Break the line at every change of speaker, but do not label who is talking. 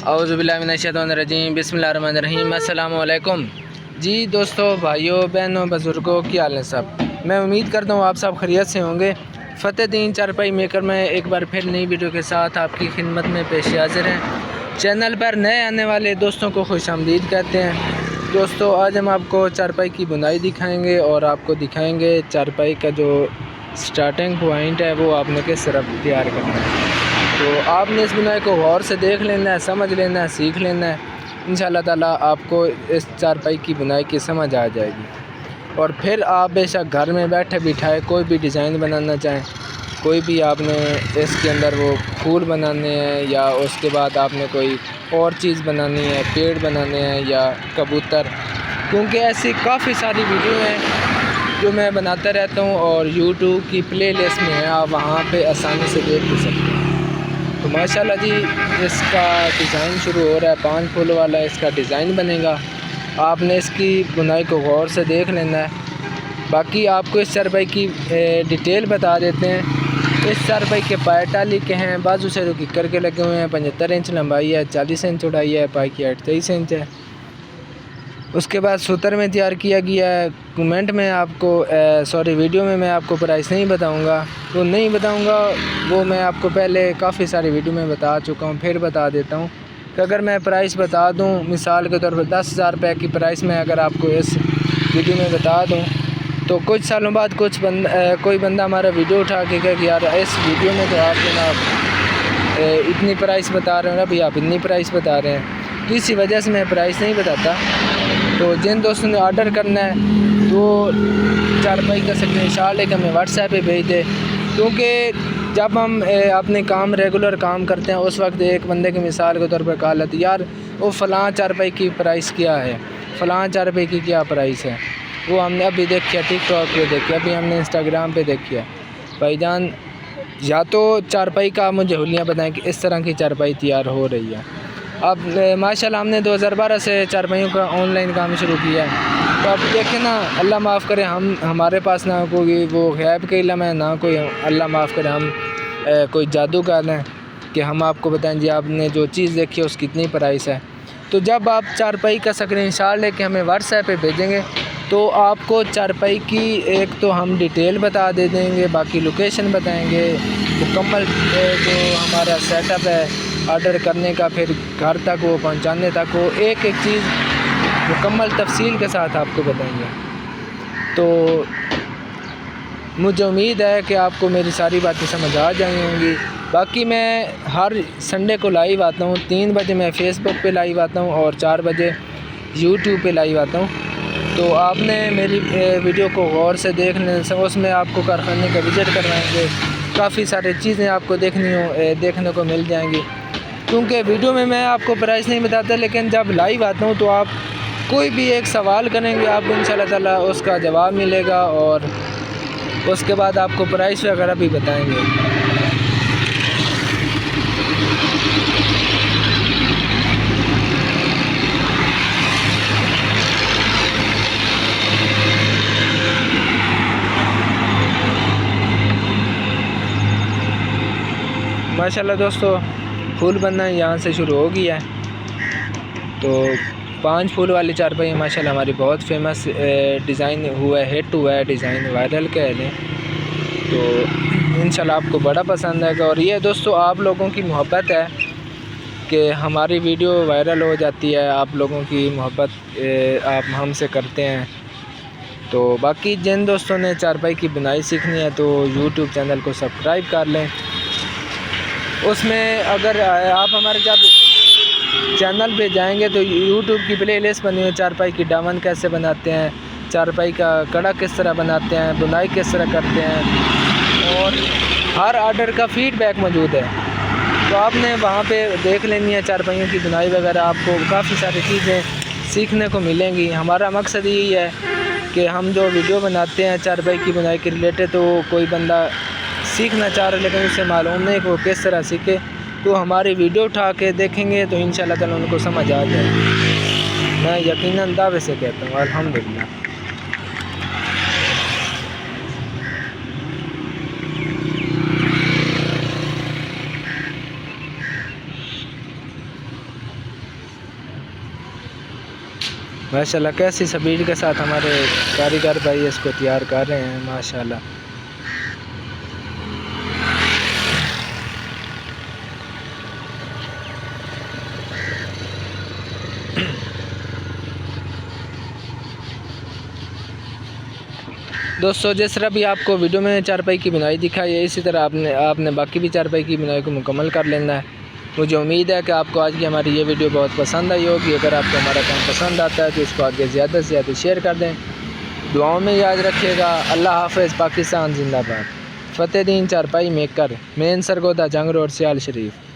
औज़ुबिल्लाहिमिनश्शैतानिर्रजीम बिस्मिल्लाहिर्रहमानिर्रहीम अस्सलाम वालेकुम। जी दोस्तों, भाइयों, बहनों, बुज़ुर्गों, क्या हाल है सब। मैं उम्मीद करता हूँ आप सब खैरियत से होंगे। फ़तेहदीन चारपाई मेकर में एक बार फिर नई वीडियो के साथ आपकी खिदमत में पेश हाज़िर हैं। चैनल पर नए आने वाले दोस्तों को खुशामदीद कहते हैं। दोस्तों, आज हम आपको चारपाई की बुनाई दिखाएँगे और आपको दिखाएँगे चारपाई का जो स्टार्टिंग पॉइंट है वो आपने किस तरह तैयार करना है। तो आपने इस बुनाई को गौर से देख लेना है, समझ लेना है, सीख लेना है। इंशाअल्लाह ताला आपको इस चारपाई की बुनाई की समझ आ जाएगी और फिर आप बेशक घर में बैठे बिठाए कोई भी डिज़ाइन बनाना चाहें, कोई भी आपने इसके अंदर वो फूल बनाने हैं या उसके बाद आपने कोई और चीज़ बनानी है, पेड़ बनाने हैं या कबूतर, क्योंकि ऐसी काफ़ी सारी वीडियो हैं जो मैं बनाता रहता हूँ और यूट्यूब की प्लेलिस्ट में है, आप वहाँ पे आसानी से देख भी सकते हैं। तो माशाल्लाह जी, इसका डिज़ाइन शुरू हो रहा है। 5 फूल वाला इसका डिज़ाइन बनेगा। आपने इसकी बुनाई को गौर से देख लेना है। बाकी आपको इस चारपाई की डिटेल बता देते हैं। इस चारपाई के पाए टाली के हैं, बाजू से जो किक्कर के लगे हुए हैं। 75 इंच लंबाई है, 40 इंच चौड़ाई है, पाई की हाइट 23 इंच है। उसके बाद सूतर में तैयार किया गया है। कमेंट में आपको वीडियो में मैं आपको प्राइस नहीं बताऊंगा, तो नहीं बताऊंगा, वो मैं आपको पहले काफ़ी सारी वीडियो में बता चुका हूं। फिर बता देता हूं कि अगर मैं प्राइस बता दूं, मिसाल के तौर पर 10,000 रुपये की प्राइस में अगर आपको इस वीडियो में बता दूं, तो कुछ सालों बाद कोई बंदा हमारा वीडियो उठा के कहे कि यार इस वीडियो में तो आप जनाब इतनी प्राइस बता रहे हो ना, भाई आप इतनी प्राइस बता रहे हैं। तो इसी वजह से मैं प्राइस नहीं बताता। तो जिन दोस्तों ने ऑर्डर करना है तो चारपाई का स्क्रीनशॉट लेकर हमें व्हाट्सएप पे भेज दे, क्योंकि जब हम अपने काम रेगुलर काम करते हैं उस वक्त एक बंदे की मिसाल के तौर पर कॉल आती है, यार वो फ़लाँ चारपाई की प्राइस क्या है, फ़लाँ चारपाई की क्या प्राइस है। वो हमने अभी देखी है, टिकटॉक पे देखी, अभी हमने इंस्टाग्राम पे देखी है। भाईजान, या तो चारपाई का मुझे हुलियाँ बताएं कि इस तरह की चारपाई तैयार हो रही है। अब माशाल्लाह हमने 2012 से चारपाइयों का ऑनलाइन काम शुरू किया है। तो अब देखें ना, अल्लाह माफ़ करे, हमारे पास ना कोई वो गैब का इल्म है, ना कोई, अल्लाह माफ़ करे, हम कोई जादूगर हैं कि हम आपको बताएं जी आपने जो चीज़ देखी है उसकी कितनी प्राइस है। तो जब आप चारपाई का स्क्रीनशॉट लेके हमें व्हाट्सएप पे भेजेंगे तो आपको चारपाई की एक तो हम डिटेल बता दे देंगे, बाकी लोकेशन बताएंगे, मुकम्मल जो हमारा सेटअप है ऑर्डर करने का, फिर घर तक वो पहुंचाने तक, वो एक एक चीज़ मुकम्मल तफसील के साथ आपको बताएंगे। तो मुझे उम्मीद है कि आपको मेरी सारी बातें समझ आ जाई होंगी। बाकी मैं हर संडे को लाइव आता हूँ। 3 बजे मैं फ़ेसबुक पे लाइव आता हूँ और 4 बजे यूट्यूब पे लाइव आता हूँ। तो आपने मेरी वीडियो को गौर से देख लेने से, उसमें आपको कारखाने का विज़िट करवाएंगे, काफ़ी सारी चीज़ें आपको देखने को मिल जाएंगी। क्योंकि वीडियो में मैं आपको प्राइस नहीं बताता, लेकिन जब लाइव आता हूँ तो आप कोई भी एक सवाल करेंगे, आपको इंशाल्लाह ताला उसका जवाब मिलेगा और उसके बाद आपको प्राइस वगैरह भी बताएंगे। माशाल्लाह दोस्तों, फूल बनना यहाँ से शुरू हो गया है। तो 5 फूल वाली चारपाई माशाल्लाह हमारी बहुत फेमस डिज़ाइन हुआ है, हिट हुआ है, डिज़ाइन वायरल कह लें। तो इंशाल्लाह आपको बड़ा पसंद आएगा। और ये दोस्तों आप लोगों की मोहब्बत है कि हमारी वीडियो वायरल हो जाती है, आप लोगों की मोहब्बत आप हमसे करते हैं। तो बाकी जिन दोस्तों ने चारपाई की बुनाई सीखनी है तो यूट्यूब चैनल को सब्सक्राइब कर लें। उसमें अगर आप हमारे जब चैनल पे जाएंगे तो यूट्यूब की प्लेलिस्ट बनी हुई है, चारपाई की दामन कैसे बनाते हैं, चारपाई का कड़ा किस तरह बनाते हैं, बुनाई किस तरह करते हैं, और हर ऑर्डर का फ़ीडबैक मौजूद है। तो आपने वहाँ पे देख लेनी है चारपाइयों की बुनाई वगैरह, आपको काफ़ी सारी चीज़ें सीखने को मिलेंगी। हमारा मकसद यही है कि हम जो वीडियो बनाते हैं चारपाई की बुनाई के रिलेटेड, तो कोई बंदा सीखना चाह रहा है लेकिन उसे मालूम नहीं कि वो किस तरह सीखे, तो हमारी वीडियो उठा के देखेंगे तो इंशाल्लाह ताला उनको समझ आ जाएगी। मैं यकीनन दावे से कहता हूँ अल्हम्दुलिल्लाह। माशाल्लाह कैसी स्पीड के साथ हमारे कारीगर भाई इसको तैयार कर रहे हैं माशाल्लाह। दोस्तों जिस तरह भी आपको वीडियो में चारपाई की बुनाई दिखाई है इसी तरह आपने बाकी भी चारपाई की बुनाई को मुकम्मल कर लेना है। मुझे उम्मीद है कि आपको आज की हमारी ये वीडियो बहुत पसंद आई होगी। अगर आपको हमारा काम पसंद आता है तो इसको आगे ज़्यादा से ज़्यादा शेयर कर दें। दुआओं में याद रखिएगा। अल्लाह हाफ़िज़। पाकिस्तान जिंदाबाद। फ़तेह दीन चारपाई मेकर, मेन सरगोदा जंग रोड, सियाल शरीफ।